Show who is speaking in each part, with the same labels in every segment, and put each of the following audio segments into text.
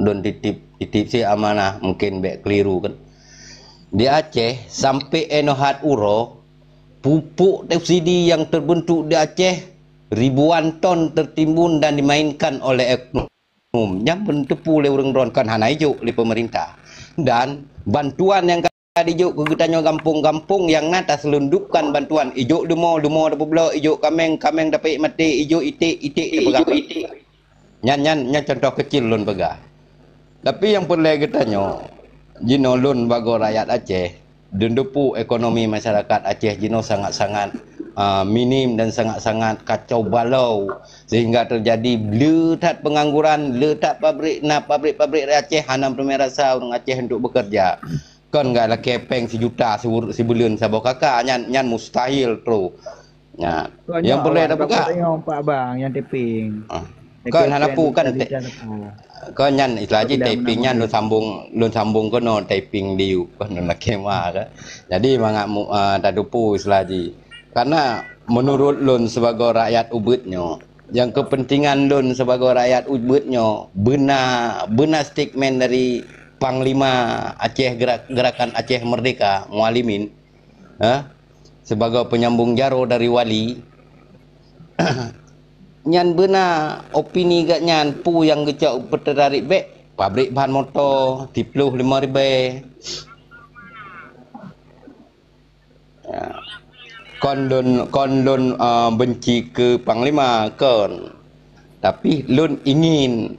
Speaker 1: don titip si amanah mungkin bek keliru kan. Di Aceh sampai enohat uro pupuk subsidi yang terbentuk di Aceh ribuan ton tertimbun dan dimainkan oleh oknum yang bertepu oleh orang ronkan hana hijau oleh pemerintah. Dan bantuan yang hijau ke getanyo kampung-kampung yang nata selundupkan bantuan hijau demo apa pula hijau kameng dapat mati hijau itik dapat itik. Nyan contoh kecil lun pegah. Tapi yang perlu getanyo jino lun bago rakyat Aceh dendepu ekonomi masyarakat Aceh jino sangat-sangat minim dan sangat-sangat kacau balau sehingga terjadi letak pengangguran, letak pabrik di Aceh hanam pemerasa orang Aceh untuk bekerja. Kan enggak lah kepeng sejuta sebulan sabo kakak nyan mustahil tu. Ya. Yang boleh dapat kak.
Speaker 2: Pak bang yang taping.
Speaker 1: Kan hanapu kan kan nyan islaji tapingnya lu sambung kono taping diu kono nak kema kan. Jadi mangak tadupu islaji. Karena menurut lun sebagai rakyat ubudnya, yang kepentingan lun sebagai rakyat ubudnya benar statement dari Panglima Aceh Gerakan Aceh Merdeka Mualimin sebagai penyambung jaro dari wali nyan benar opini gak nyan pu yang gecak tertarik bek pabrik bahan motor 35.000 ya. Kondon benci ke Panglima kon tapi lun ingin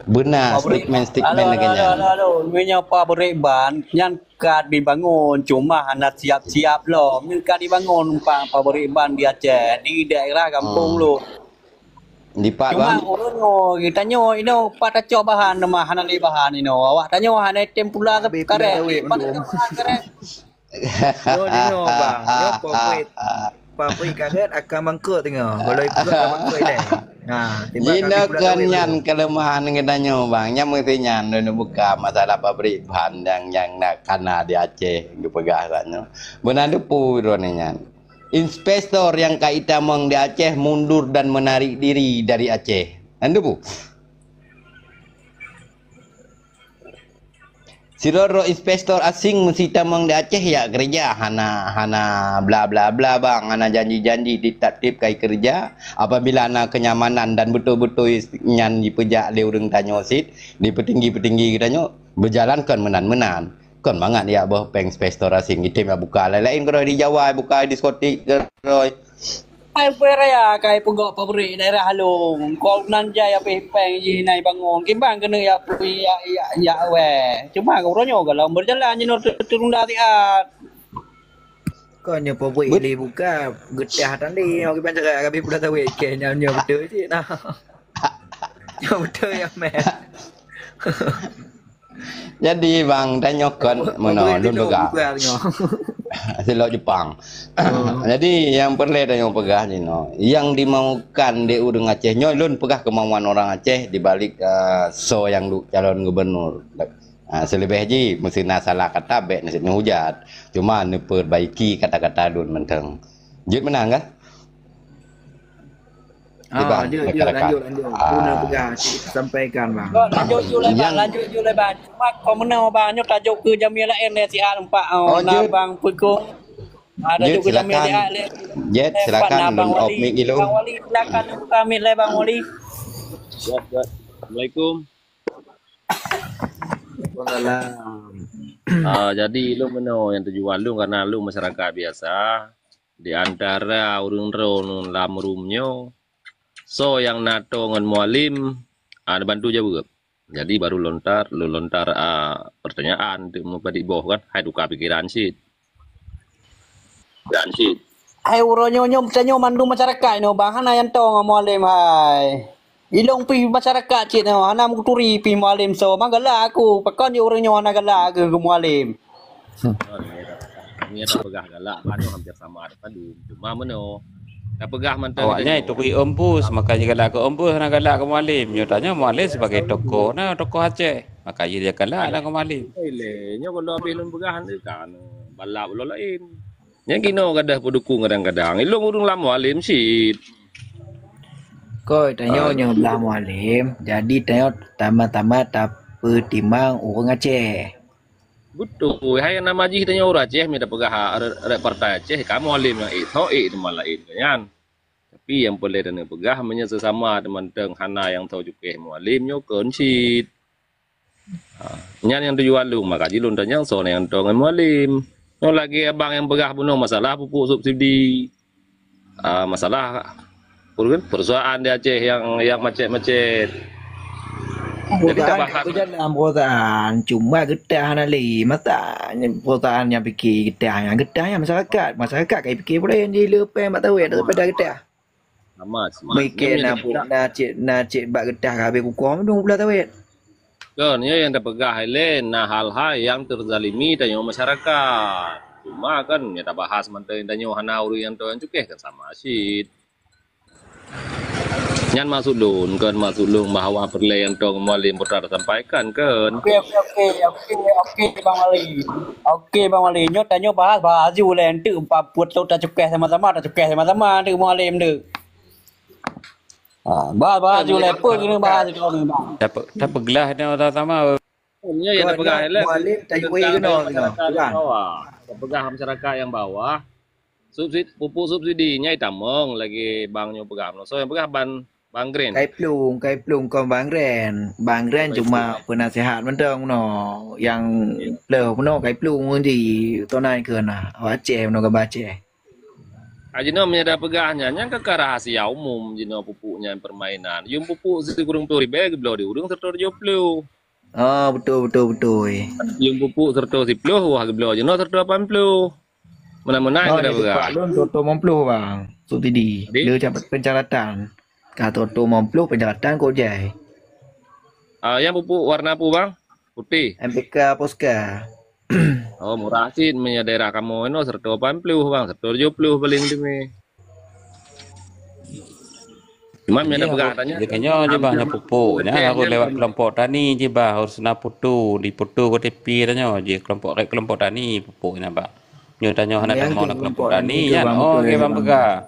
Speaker 1: benar statement lagi nyan
Speaker 3: punya pabrik ban nyan kad dibangun cuma hanya siap-siap loh kad dibangun pabrik ban di Aceh di daerah kampung lo
Speaker 1: di Pak
Speaker 3: cuma
Speaker 1: bang
Speaker 3: orang kita nyo ino pada coba bahan nama hanan di bahan ino awak tanyo hanai tempura ke karet pada karet
Speaker 2: Yo dino bang, yo pabrik karet akan bangkrut tengok. Kalau ikut akan bangkrut deh. Nah,
Speaker 1: jina kan nyan kelemahan kita nyo bang, nya mesti nyan nu buka masalah pabrik bahan yang nak kana di Aceh dipegah kan. Benar depu drone nyan. Investor yang kaita mong di Aceh mundur dan menarik diri dari Aceh. Anda bu? Siroro investor asing mesti tamang di Aceh ya kerja hana bla bla bla bang, hana janji-janji ditatip kai kerja. Apabila ana kenyamanan dan betul-betul nyan dipejak le urang tanyo sit, di petinggi-petinggi kita berjalankan menan-menan. Kan banget ya bah peng investor asing itu ya buka lain kalau di Jawa buka diskotik keroi.
Speaker 3: Ai raya kai pegok pabrik daerah Halong. Kau nanjai apa peng ji nai bangun. Kimbang kena ya we. Cuma kau ronyo kalau berjalan jenor turun dari
Speaker 2: Kau nyo pabrik ini buka getah tadi. Aku bilang cakap kami pula tahu ke nyo betul je nah. Nyo betul ya meh.
Speaker 1: Jadi bang tanyakan mana lun pegah. Silo Jepang. Jadi yang perlu tanya pegah ni no. Yang dimaukan di urang Aceh nyo lun pegah kemauan orang Aceh di balik so yang calon gubernur. Selebih ji mesti salah kata bek nasi hujat. Cuma perbaiki kata-kata lun menteng. Jut menang kan?
Speaker 2: Lanjut. Guna pegah sampaikan bang.
Speaker 3: Lanjut julai bang. Cuma kau menang bang nyo tajuk ke Jamilah NSA nampak bang Pekong. Ada juga Jamilah
Speaker 1: Jet silakan lun op mic dulu.
Speaker 3: Bang Wali silakan buka mic le bang Wali.
Speaker 4: Siap. Assalamualaikum. Jadi lu meno yang tujuan lu karena lu masyarakat biasa di antara urung ron lam rumnyo. So yang NATO dengan mualim ada bantu juga. Jadi baru lontar pertanyaan untuk mempedik boh kan. Hai duka pikiran sih.
Speaker 3: Hai uronyo tanyo mandu masyarakat no bang hana yang tong mualim hai. Ilong pi masyarakat cik no hana muturi pi mualim so magala aku pakon yo uronyo hana gala ke mualim.
Speaker 4: Ini ada pegah galak kan hampir sama ada cuma meno pegah mantan
Speaker 5: awaknya itu kui ompus makanya galak ke ompus nak galak ke mualim nyo tanya mualim sebagai tokoh tokoh Aceh makanya dia galak lah ke mualim
Speaker 4: nyo kalau pilun pegahan tu kan balap lo lain yang kino kadah pendukung kadang-kadang ilung urung lam mualim sih
Speaker 2: Kau tanya nyo belah mualim jadi tanya tama-tama Pertimbang orang Aceh.
Speaker 4: Betul. Hai nama ji tanya orang Aceh mi dah pegah ada partai Aceh kamu alim yang itu malah itu kan. Tapi yang boleh dan pegah hanya sesama teman teng hana yang tahu juga mualim nyo kencit. Nyan yang tujuan lu maka jilun dan yang so yang tongan mualim. Nyo lagi abang yang pegah bunuh masalah pupuk subsidi. Masalah persoalan di Aceh yang macet-macet. Jadi tak bahas.
Speaker 2: Dalam perusahaan cuma getah nali mata perusahaan yang fikir getah yang masyarakat kayak fikir boleh yang dilepas mak tahu ya daripada getah.
Speaker 4: Amat.
Speaker 2: Mikir nak cik bak getah habis kukuh dong pula tahu ya.
Speaker 4: Kan yang dah pegah lain hal-hal yang terzalimi tanya masyarakat. Cuma kan ya tak bahas mantai tanya hana uri yang tu yang cukeh kan sama asyik. Nyan masuk lun bahawa perlayan tong mualim pernah sampaikan kan.
Speaker 3: Okey Bang Mali. Okey Bang Mali, nyo tanya bahas baju len tu puat tu tak cukeh sama-sama tu mualim tu. Bahas baju len pun kena bahas tu bang.
Speaker 5: Dapat gelas ni orang sama.
Speaker 4: Ya yang dah pegah lain.
Speaker 2: Mualim tak boleh kena.
Speaker 4: Dah pegah masyarakat yang bawah. Pupuk subsidinya itamong lagi bangnya pegah. So yang pegah Bang Green.
Speaker 2: Kai plung kon Bang Ren cuma penasihat mentang no yang leuh no kai plung di tonai ke na Aceh no ke Aceh.
Speaker 4: Ajino menyada pegahnya yang ke rahasia umum jino pupuknya permainan. Yung pupuk si kurang puri beg belau di urung serta 70.
Speaker 2: Oh betul.
Speaker 4: Yung pupuk serta 10 wah belau jino serta 80. Mana-mana kita pegah.
Speaker 2: Lun toto 90 bang. Subsidi. Dia dapat pencatatan. Kata tu mampu penjelasan kau jai.
Speaker 4: Yang pupuk warna apa bang? Putih.
Speaker 2: MPK Poska.
Speaker 4: Oh murah sih punya daerah kamu ini serta 80 bang, serta 70 paling demi. Cuma ada pegatannya.
Speaker 5: Jadinya je bang pupuknya aku lewat kelompok tani je bang harus nak di putu KTP tanya je kelompok tani pupuknya bang. Nyo tanya hendak mau nak kelompok tani kan. Oh okey bang pegah.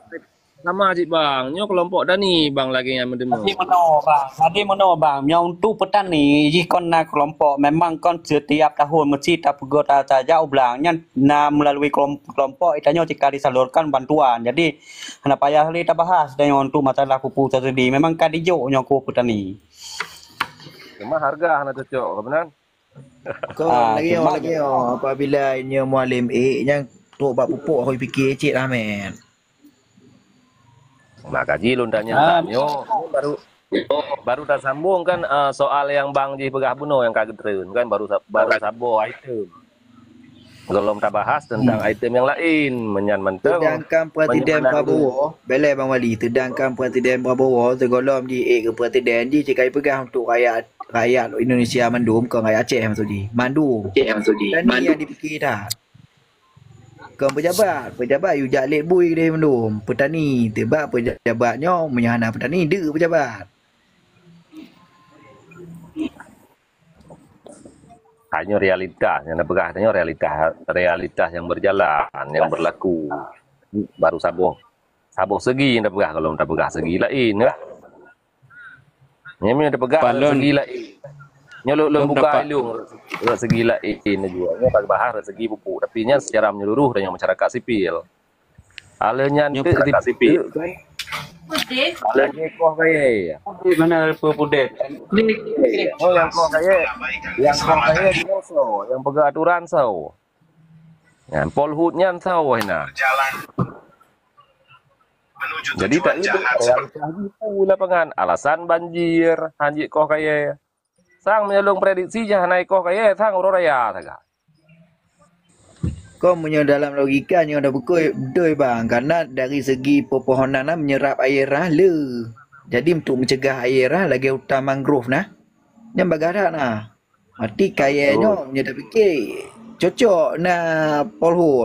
Speaker 4: Sama aja bang, nyo kelompok tani bang lagi yang mendemo.
Speaker 3: Tadi mana bang, yang tu petani jikon nak kelompok memang kon setiap tahun mesti tak pegot saja ublangnya na melalui kelompok itanya jika disalurkan bantuan. Jadi hendak payah li tak bahas dengan tu masalah pupuk subsidi memang kadijo nyoko petani.
Speaker 4: Cuma harga hendak cocok, benar?
Speaker 2: Kau lagi apabila nya mualim yang tu bab pupuk aku fikir cik lah men.
Speaker 4: Nah kaji lundanya nyo baru dah sambung kan soal yang Bang Ji pegah bunuh yang kaget terun kan baru sambung item. Belum tak bahas tentang item yang lain mentang.
Speaker 2: Sedangkan Presiden Prabowo, bela Bang Wali, sedangkan Presiden Prabowo tergolong di ke Presiden di cikai pegah untuk rakyat Indonesia mandum ke rakyat Aceh maksudi. Mandu. Dan ni yang dipikir dah. Kau pejabat you jalik bui dia mendum petani tebak pejabatnya menyahana petani dia pejabat
Speaker 4: hanya realitas yang pegah hanya realitas yang berjalan yang berlaku baru sabuh segi yang pegah kalau tak pegah segi lain lah yang ada pegah segi lain nyolok buka ilung segi lain juga nya bahas segi pupuk tapi nya secara menyeluruh dengan masyarakat sipil alenya masyarakat sipil alenya kok kaya
Speaker 3: Mana pudet?
Speaker 4: oh yang kok kaya di Moso yang pegah aturan sau yang polhut nyan sau hina jadi tak itu realitas itu lapangan alasan banjir hanjik kok kaya sang menyelung prediksi jangan naik kok kayak sang urut raya saga.
Speaker 2: Kau punya dalam logikanya ada betul bang karena dari segi pepohonan menyerap air le. Jadi untuk mencegah air lagi hutan mangrove yang bagara Mati kayaknya punya dah fikir cocok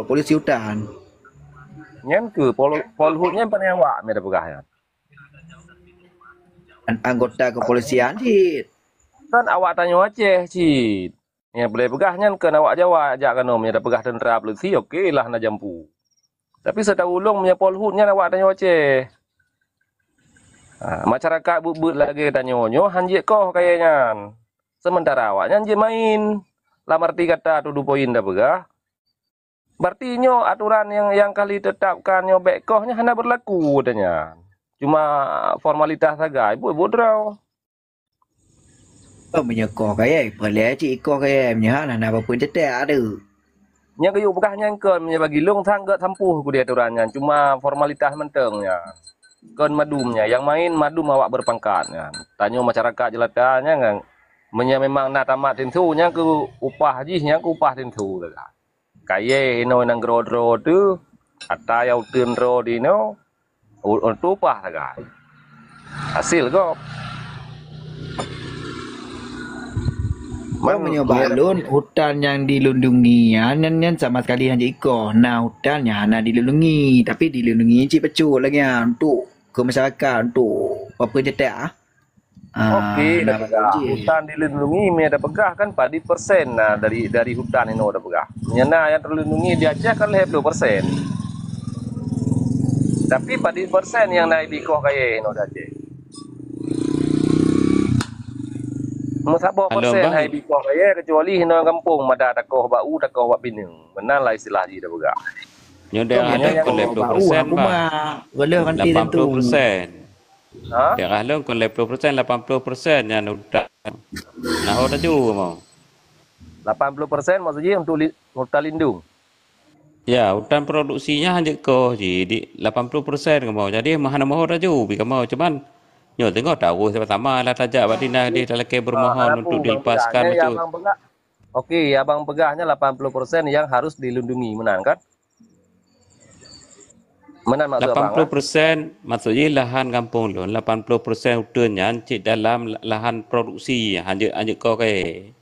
Speaker 2: polisi hutan.
Speaker 4: Nyen ke polhutnya paling awak me pegah
Speaker 2: Anggota kepolisian sih.
Speaker 4: Kan awak tanya Aceh cid yang boleh pegahnya kan awak Jawa ajak kan omnya dah pegah tentera polisi okey lah nak jampu tapi setahu ulung punya polhutnya awak tanya Aceh masyarakat but lagi tanya hanjik kau kayaknya Sementara awaknya je main. Lah arti kata tu 2 poin dah begah. Berarti nyo aturan yang kali tetapkan nyo bekohnya hanya berlaku katanya. Cuma formalitas saja. Ibu draw.
Speaker 2: Kau menyekor kaya, boleh cik ikor kaya punya nak apa pun cetak ada.
Speaker 4: Nya kayu bekah nyangkon nya bagi long sangga sampuh ku dia aturannya. Cuma formalitas mentengnya. Kon madumnya yang main madum awak berpangkatnya. Tanya masyarakat jelatanya kan. Menya memang nak tamat tentunya ke upah jihnya ke upah tentu lah. Kaya ino nang grodro tu ata yau tun ro di no untuk upah lah. Hasil kok.
Speaker 2: Kau menyoba balun hutan yang dilindungi yang sama sekali hanya ikor. Nah hutannya hanya dilindungi tapi dilindungi cik pecul lagi untuk ke masyarakat untuk apa cetak
Speaker 4: Okey, hutan dilindungi me ada pegah kan padi persen nah dari hutan ini ada pegah. Nyana yang terlindungi di Aceh kan 20%. Tapi padi persen yang naik di koh kaya ini ada Aceh. Musabah persen hai di koh kaya kecuali hino kampung mada takoh bau takoh wak binung. Benar lah istilah di dah pegah.
Speaker 5: Nyoda ada kon 20% bah.
Speaker 2: Boleh nanti tentu.
Speaker 5: 80%.
Speaker 4: Ha?
Speaker 5: Daerah long kon 20%, 80% yang hutan. Nah, ora ju mau.
Speaker 4: 80% maksudnya untuk hutan lindung.
Speaker 5: Ya, hutan produksinya hanya ko jadi 80% ke mau. Jadi mahana mau ora ju, bi mau cuman nyo tengok tahu pertama lah tajak batinah dia dalam ke bermohon untuk dilepaskan itu.
Speaker 4: Okey, abang pegahnya 80% yang harus dilindungi, menang kan? Menang maksud
Speaker 5: 80% maksudnya lahan kampung lon, 80% hutannya cik dalam lahan produksi hanya kau ke.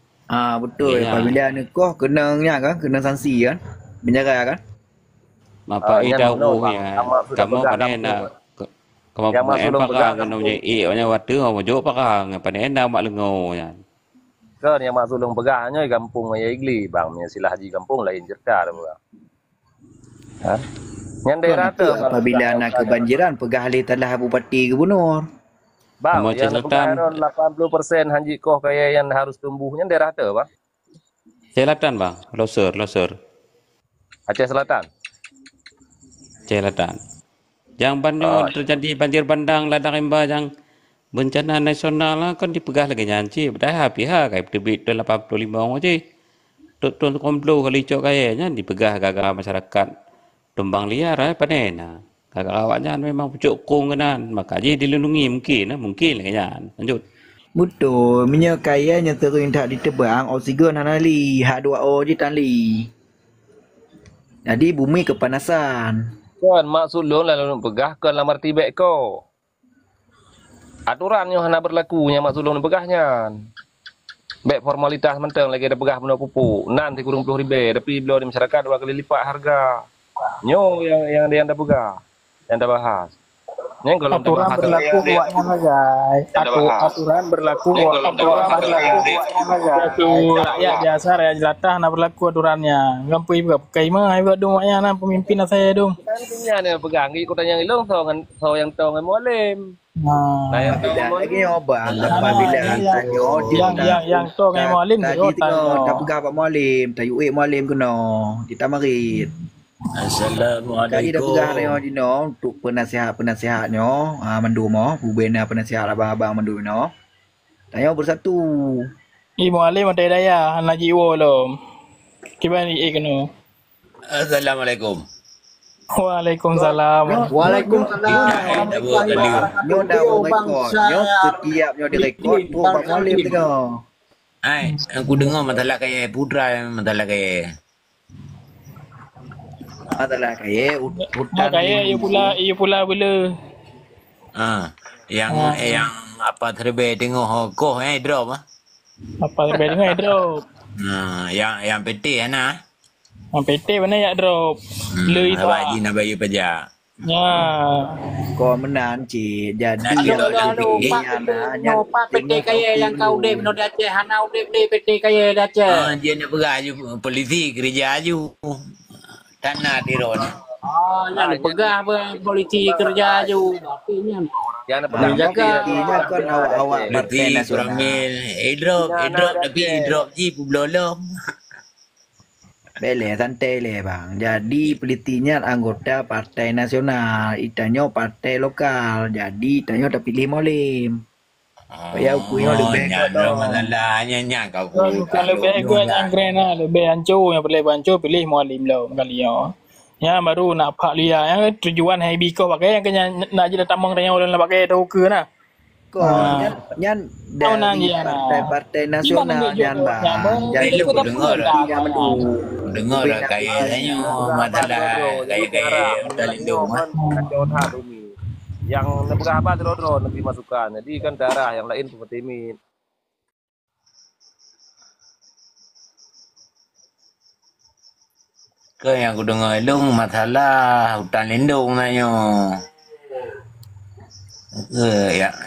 Speaker 2: Betul.
Speaker 5: Ya.
Speaker 2: Apabila nikah kenanya kan, kena sanksi kan, penjara kan.
Speaker 5: Mapa idawu ya. Kamu panena kamu perang namanya nya watu mau jo perang panena mak lengo ya.
Speaker 4: Kan yang mak sulung pegahnya kampung ya igli bang silah haji kampung lain cerita dah. Ha? Yang daerah tu
Speaker 2: apabila nak kebanjiran pegah ahli tanah bupati gubernur.
Speaker 4: Bang, yang Selatan 80% haji koh kaya yang harus tumbuhnya daerah tu bang.
Speaker 5: Selatan bang, Loser.
Speaker 4: Aceh Selatan.
Speaker 5: Selatan. Yang terjadi banjir bandang ladang rimba yang bencana nasional lah kan dipegah lagi nyanci. Padahal pihak kayak terbit 85 orang je. Tuan komplo kali cok kayaknya dipegah gagal masyarakat. Tumbang liar panena. Kakak awaknya memang pucuk kong kenan. Makanya dilindungi mungkin lagi kan. Lanjut.
Speaker 2: Betul. Minyak kayanya terus tak ditebang oksigen hanali. Hak 2 je tali. Jadi bumi kepanasan.
Speaker 4: Kan mak sulung lalu pegah kan lamar tibek ko. Aturannya hanya berlakunya mak sulung pegahnya. Baik formalitas menteng lagi ada pegah benda pupuk. Nanti kurang 10 ribu. Tapi belum di masyarakat 2 kali lipat harga. Nyo yang dia anda buka, yang anda bahas. Yang kalau
Speaker 6: aturan berlaku buatnya saja. Aturan berlaku rakyat biasa rakyat jelata nak berlaku aturannya. Gampui buka pakai mah buat dong maknya nah pemimpin saya dong.
Speaker 4: Intinya ni pegang ikut yang ilong so yang tahu dengan mualim.
Speaker 6: Nah,
Speaker 2: yang lagi obang apabila
Speaker 6: yang tahu dengan mualim
Speaker 2: tadi tak pegang pak mualim, tayu mualim kena ditamarit.
Speaker 7: Assalamualaikum.
Speaker 2: Kali dah pegang reo dino untuk penasihatnya, mendumo, bubena penasihat abang-abang mendumo. Tanya bersatu.
Speaker 6: Mualim ada daya, naji wo lo. Gimana ni kena?
Speaker 7: Assalamualaikum.
Speaker 6: Waalaikumsalam.
Speaker 2: Waalaikumsalam. Nyo dah rekod. Nyo setiap nyo direkod tu Pak Mualim tengok.
Speaker 7: Ai, aku dengar masalah kayak putra masalah kayak.
Speaker 2: Masalah kayak hutan.
Speaker 6: Kayak ia pula bila.
Speaker 7: Yang apa terbaik tengok koh drop ah.
Speaker 6: Apa terbaik tengok drop.
Speaker 7: Yang PT ana.
Speaker 6: Yang PT mana ya drop. Lui tu.
Speaker 7: Nak bagi pajak.
Speaker 6: Ya.
Speaker 2: Kau menang cik. Jadi
Speaker 8: Pak PT kaya yang kau dek no Aceh, hana dek PT kaya Aceh.
Speaker 7: Dia nak pergi polisi kerja aju. Tanah di ron.
Speaker 8: Yang pegah polisi kerja aju. Artinya
Speaker 4: Yang nak
Speaker 2: Ah,
Speaker 4: pegang
Speaker 3: Jaga.
Speaker 2: politinya kan awak-awak Partai
Speaker 7: Berarti
Speaker 2: Nasional.
Speaker 7: peramil airdrop tapi airdrop je pun belum.
Speaker 2: Boleh santai le bang. Jadi politinya anggota Partai Nasional, itanyo partai lokal. Jadi itanyo dah pilih molim. Supaya ukunya lebih
Speaker 7: Nyalo masalahnya kau
Speaker 6: Kalau lebih gue yang keren lah, lebih hancur yang boleh hancur pilih mualim lah kali ya. Ya baru nak pak liar yang tujuan happy kau pakai yang kena nak jadi tamang tanya orang lah pakai tahu ke nah.
Speaker 2: Kok nyan dari partai-partai nasional nyan bang. Jadi
Speaker 7: Lu dengar
Speaker 2: yang mendung.
Speaker 7: dengar kayaknya masalah kayak udah lindung.
Speaker 4: Yang nak pegang apa drone nanti masukkan. Jadi kan darah yang lain seperti ini.
Speaker 7: Ke yang aku dengar lu masalah hutan lindung nanya.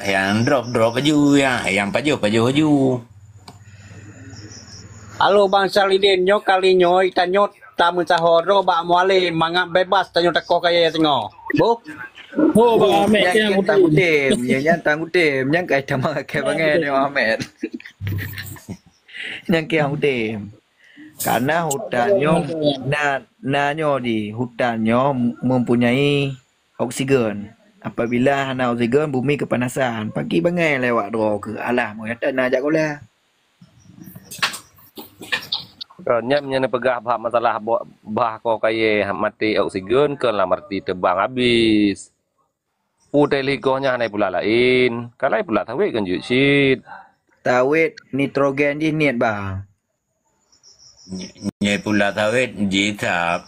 Speaker 7: Yang drop baju yang baju.
Speaker 3: Halo Bang Salidin, nyo kali nyo itanyo tamu cahoro bak mualim mangap bebas tanyo teko kaya tengok. Bu.
Speaker 6: Oh bang Ahmed yang
Speaker 2: Yang tangguh tim, yang tangguh tim, yang kaya sama kaya banget ni Ahmed. Yang kaya tim. Karena hutannya nanyo di hutannya mempunyai oksigen. Apabila hana oksigen bumi kepanasan, pagi bangai lewat doa ke alah mau kata nak ajak kau
Speaker 4: Nyap nya pegang masalah bah kau kaya mati oksigen kan lah mati tebang habis. Utai likonya hanai pula lain. Kalai pula tawik kan jutsit.
Speaker 2: Tawit nitrogen je niat bang.
Speaker 7: Nyai pula tawet jitap.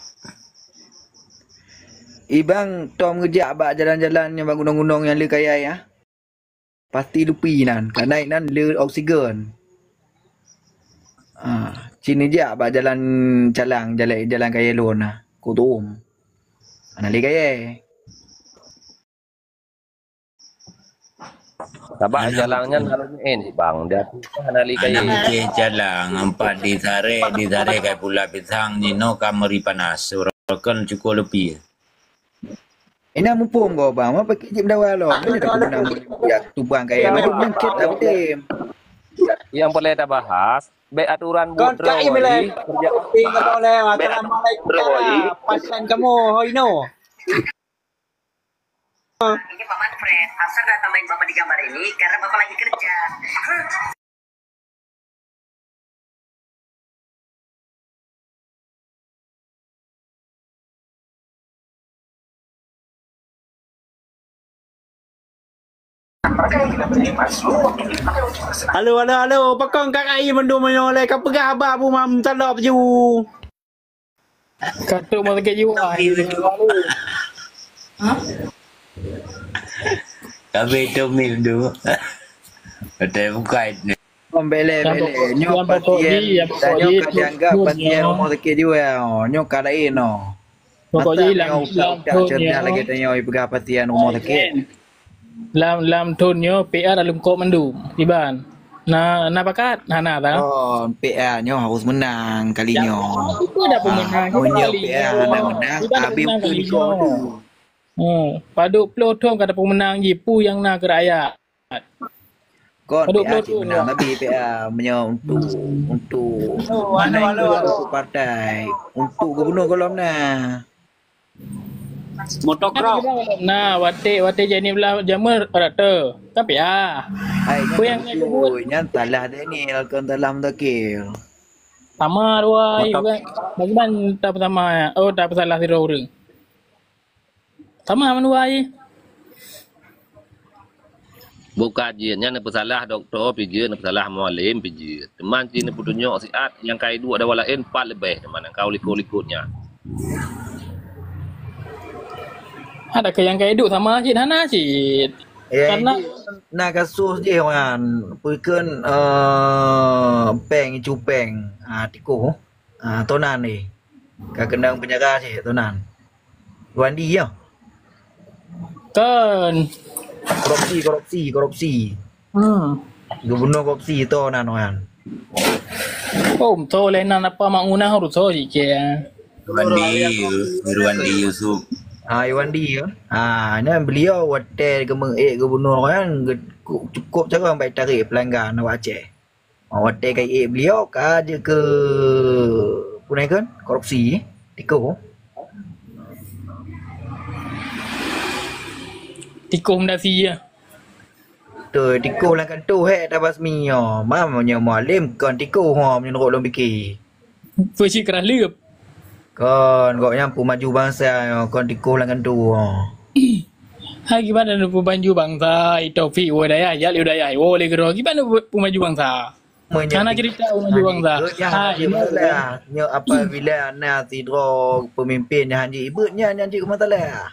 Speaker 2: Ibang Tom ngejak bak jalan-jalan yang bang gunung-gunung yang le kaya ya. Pasti lupi nan, karena nan le oksigen. Cina jak bak jalan calang jalan kaya lon nah. Kutum. Ana le kaya.
Speaker 4: Sabak jalangnya nalung ni bang. Dia hanali kaya.
Speaker 7: Anak ke jalan empat ditarik kayak pula pisang nino kameri panas. Kan cukup lebih.
Speaker 2: Ina mumpung kau bang, apa kecik berdawal lo? Mana tak guna ya tubang kaya macam bangkit tak tim.
Speaker 4: Yang boleh dah bahas. Baik aturan
Speaker 3: Kon
Speaker 4: budro
Speaker 3: kai boleh. Tinggal boleh. Assalamualaikum. Pasan kamu hoino.
Speaker 9: Ini Pak Manfred, Hasan nggak tambahin Bapak di gambar ini karena Bapak lagi kerja.
Speaker 3: Halo. Pakong kakai mendum menoleh kau pegah abah bu mam talop ju.
Speaker 6: Katuk mau sakit jiwa.
Speaker 7: Kami itu minum. Ada bukan.
Speaker 2: Bele nyok pasien tanya kau dianggap pasien umur sakit juga. Nyok kalain no.
Speaker 6: Pokoknya
Speaker 2: tak cerita lagi tanya pegah pasien umur sakit.
Speaker 6: Lam tunyo PR dalam kok mendum Iban. Na pakat hana tak?
Speaker 2: Oh, PR-nya harus menang kalinya.
Speaker 6: Itu ada pemenang.
Speaker 2: Punya PR hana menang, habis pilih kau.
Speaker 6: Paduk pelotong kata pemenang Jipu yang nak ke rakyat.
Speaker 2: Kau PR menang tapi PR punya untuk mana untuk partai, untuk gubernur kolom nah.
Speaker 3: Motocross.
Speaker 6: Nah, wate jadi belah jamur rata. Tapi
Speaker 2: Apa yang nyantalah dia ni alkan dalam takil.
Speaker 6: Sama dua bagaimana tak pertama ya. Oh, tak salah si orang. Sama dua ai.
Speaker 4: Bukan jiannya nak pesalah doktor pijin nak pesalah mualim pijin. Teman cina putunya siat yang kai dua ada walain 4 lebih teman kau likut-likutnya.
Speaker 6: Ada ke yang kayak hidup sama Cid Hana Cid. Karena
Speaker 2: nak kasus je kan, puikan peng cupeng, tiko, tonan ni, kendang penjaga je tonan. Wandi ya.
Speaker 6: kan.
Speaker 2: Korupsi. Gubernur korupsi tonan kan.
Speaker 6: Om to le na apa manguna harus so je.
Speaker 7: Ruandi Yusuf.
Speaker 2: Iwandi kan. Ni beliau hotel gubernur kan cukup cara baik tarik pelanggan awak Aceh. Hotel kai beliau kerja ke punai kan korupsi tiko.
Speaker 6: Tiko mendasi ya.
Speaker 2: Tu tiko lang kan tu dah basmi yo. Mamanya mualim kan tiko menurut long fikir.
Speaker 6: Versi keras lep.
Speaker 2: Kon kok nyampu maju bangsa kon tiko lang kan tu.
Speaker 6: Hai gimana nu pemaju bangsa Taufik Wadaya ya Wadaya boleh kero gimana pemaju bangsa mana cerita pemaju bangsa
Speaker 2: nya apabila nak tidro pemimpin haji ibutnya nanti ke masalah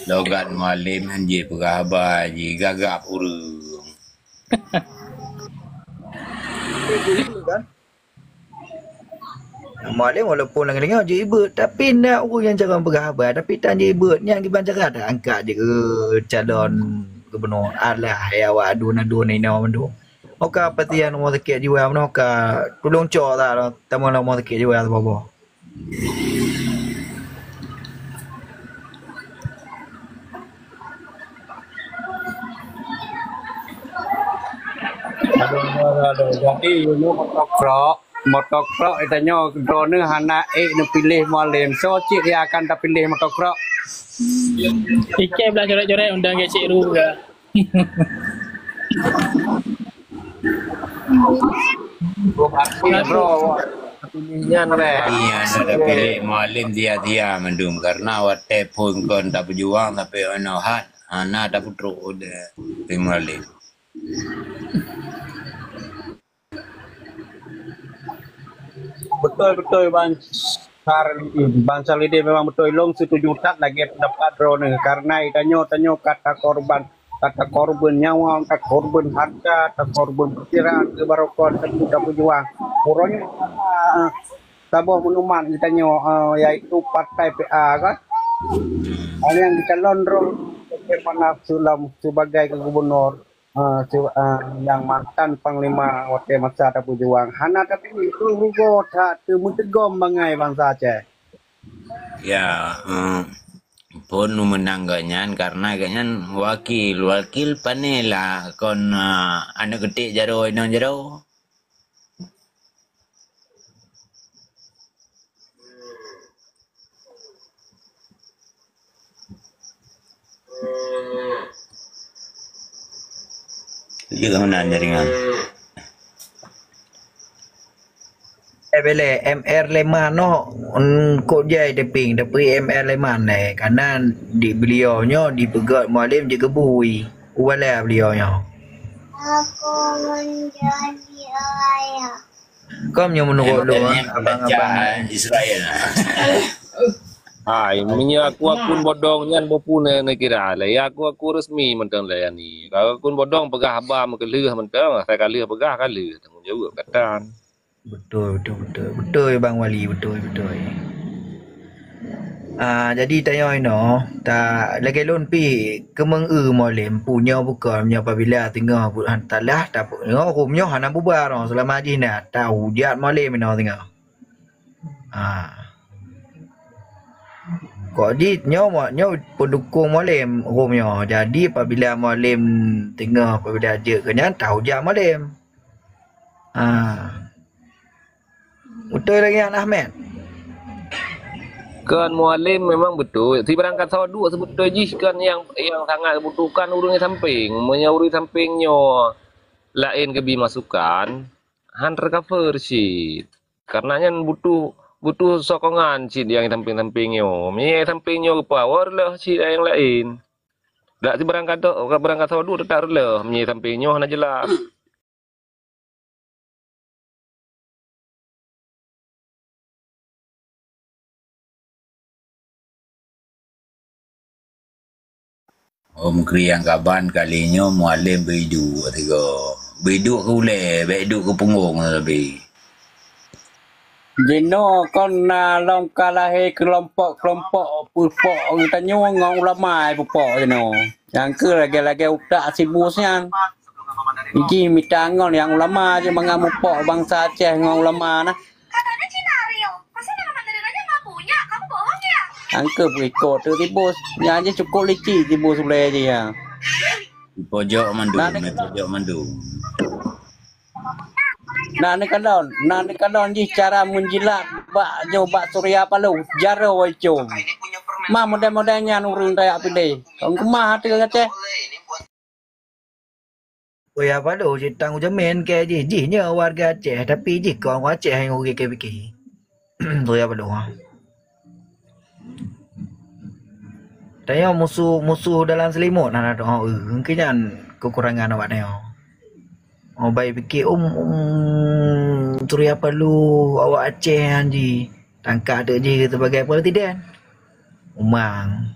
Speaker 7: Logat Mualim hanji pegahaba ji gagap urung.
Speaker 2: Kan? Mualim walaupun lang dengar je ibut tapi nak orang yang cara pegahaba tapi tak je ibut yang giban cara dah angkat je ke calon gubernur alah ya awak adu-adu ni nama mendu. Oka patian rumah sakit jiwa mana oka tolong cok tak tamu rumah sakit jiwa apa-apa.
Speaker 3: Aduh. Jadi you motokraq itanya drone hana nak pilih Mualim. So cik dia akan tak pilih motokraq.
Speaker 6: Ikai belah coret-coret undang ke Cik Ru ke.
Speaker 3: Bro. Pilihnya
Speaker 7: Iya, ada pilih Mualim dia mendum karena wate pun kon tak berjuang tapi ono hat ana tak putruk udah pilih Mualim.
Speaker 3: Betul Bang Salidi memang betul long setuju tak lagi dapat drone karena itanyo kata korban nyawa, kata korban harta, kata korban pikiran kebarokon sudah berjuang. Puranya tabah menuman itanyo yaitu partai PA kan. Hal yang dicalonkan bagaimana Sulam sebagai gubernur yang mantan panglima waktu masa tak berjuang. Hana tapi itu rugo tak temutegom bangai bangsa Aceh.
Speaker 7: Ya, pun menang ganyan karena ganyan wakil panela kon anak ketik jaro ino jaro. Juga mana jaringan.
Speaker 2: Bele MR Leman no kok jai deping tapi MR Leman karena di beliaunya dipegat Mualim je kebui wala beliaunya.
Speaker 10: Aku menjadi ayah.
Speaker 2: Kau menurut lu
Speaker 7: abang-abang Israel.
Speaker 4: Hai, minya aku bodong nyan bopune ne kira le ya aku resmi mentang le ni. Kalau akun bodong pegah haba mekelih mentang, saya kali pegah kali tanggung jawab katan.
Speaker 2: Betul Bang Wali betul. Jadi tanya tak lagi lon pi kemeng Mualim punya bukan punya apabila tengah hantalah tak rumnya hana bubar selama haji nak tahu hujat Mualim tengah. Kok di nyo pendukung Mualim rumnya. Jadi apabila Mualim tengah apabila dia kenyan tahu hujat Mualim. Betul lagi Anak Ahmed.
Speaker 4: Kan Mualim memang betul. Si berangkat sawa dua sebetulnya jis kan yang sangat butuhkan urungnya samping. Menyawuri sampingnya lain kebi masukan. Han recover sheet. Karenanya butuh sokongan sheet yang samping-sampingnya. Yang sampingnya power lah sheet yang lain. Tak si berangkat sawa dua tetap lah. Yang sampingnya hanya jelas.
Speaker 7: Om kriang kaban kalinya Mualim bedu tiga. Bedu ke ule, bedu ke punggung lebih.
Speaker 3: Jino kon long kalahe kelompok pupok tanya ngau ulama pupok jino. Yang ke lagi utak sibusnya. Iki mitangon yang ulama je mengamu pok bangsa Aceh ngau ulama nah.
Speaker 10: Katanya Cinario, masa nama dari raja nggak punya?
Speaker 3: Angka berikut tu tiba yang aja cukup licik tiba sulai je ya.
Speaker 7: Pojok mandum.
Speaker 3: Nak ni kalon je cara menjilat bak jo bak Surya Palu jara wai cung. Ma model-modelnya urang raya pilih. Kau kemah tu kata.
Speaker 2: Surya Palu je tang jamin ke je nya warga Aceh tapi je kau Aceh yang orang ke fikir. Surya Palu ha. Tanya musuh dalam selimut nak ada. Mungkin kekurangan awak ni. Oh baik fikir Surya Palu awak Aceh anji. Tangkap ada je sebagai presiden. Umang.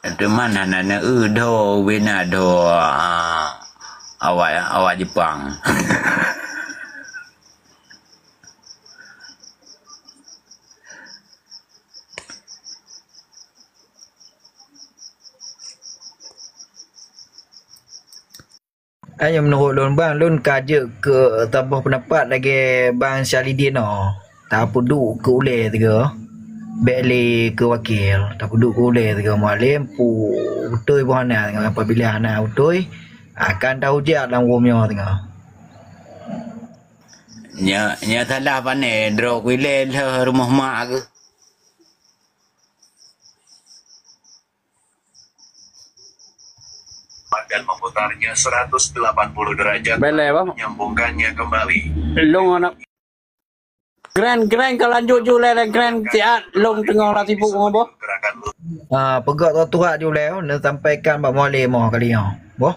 Speaker 7: Itu mana nana do wena do awak Jepang.
Speaker 2: Hanya menurut lun kaja ke tambah pendapat lagi bang Syalidin tak peduk ke uleh tiga beli ke wakil tak peduk ke uleh tiga mualim pu betul buhana dengan apabila anak betul akan tahu je dalam rumah tengah
Speaker 7: nya salah pane dro kuile rumah mak ke
Speaker 11: dan memutarnya 180 derajat menyambungkannya kembali.
Speaker 3: Long anak Grand kalau lanjut je le grand tiat long tengah lah sibuk ngopo.
Speaker 2: Pegak tuat je le nak sampaikan bab moleh moh kali ya. Boh.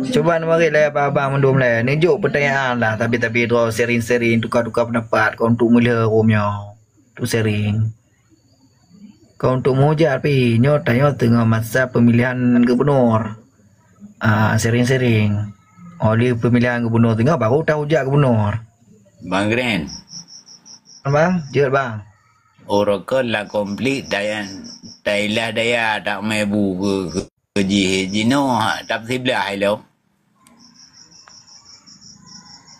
Speaker 2: Cuba mari lah abang mendum lah. Nijuk pertanyaan lah tapi draw sering-sering tukar-tukar pendapat kau untuk mula romnya. Tu sering. Kau untuk mujar pi nyo tanya tengah masa pemilihan gubernur. Sering-sering. Oleh pemilihan gubernur tengah baru tahu je gubernur.
Speaker 7: Bang Grand.
Speaker 2: Bang, jut bang.
Speaker 7: Orang lah komplit daya tak mebu ke jino tak sebelah hello.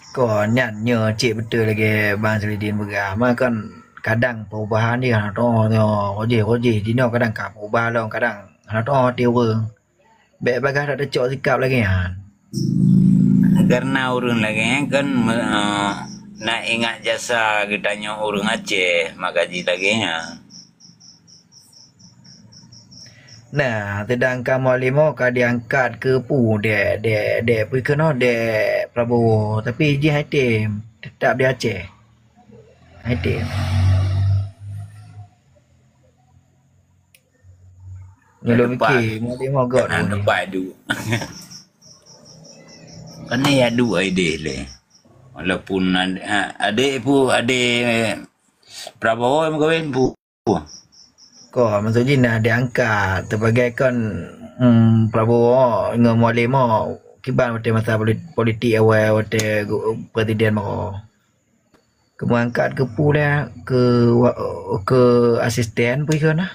Speaker 2: Kau nyatnya cik betul lagi Bang Syalidin bergama kan kadang perubahan dia nak roje dino kadang perubahan long kadang nak dia orang baik bagai tak ada cok sikap lagi
Speaker 7: karena orang lagi kan nak ingat jasa kitanya orang Aceh magaji lagi
Speaker 2: Nah, sedangkan Mualimo ka diangkat ke pu de pergi kena de Prabowo tapi je Hatim tetap di Aceh. Hatim. Belum fikir Mualimo gak
Speaker 7: nampak du. Kan ya dua ide le. Walaupun adik Prabowo yang kawin pu.
Speaker 2: Kau maksudnya nak diangkat sebagai kan Prabowo dengan Mualimo kiban waktu masa politik awal waktu presiden mereka kemuangkat ke pula ke asisten pergi ke nah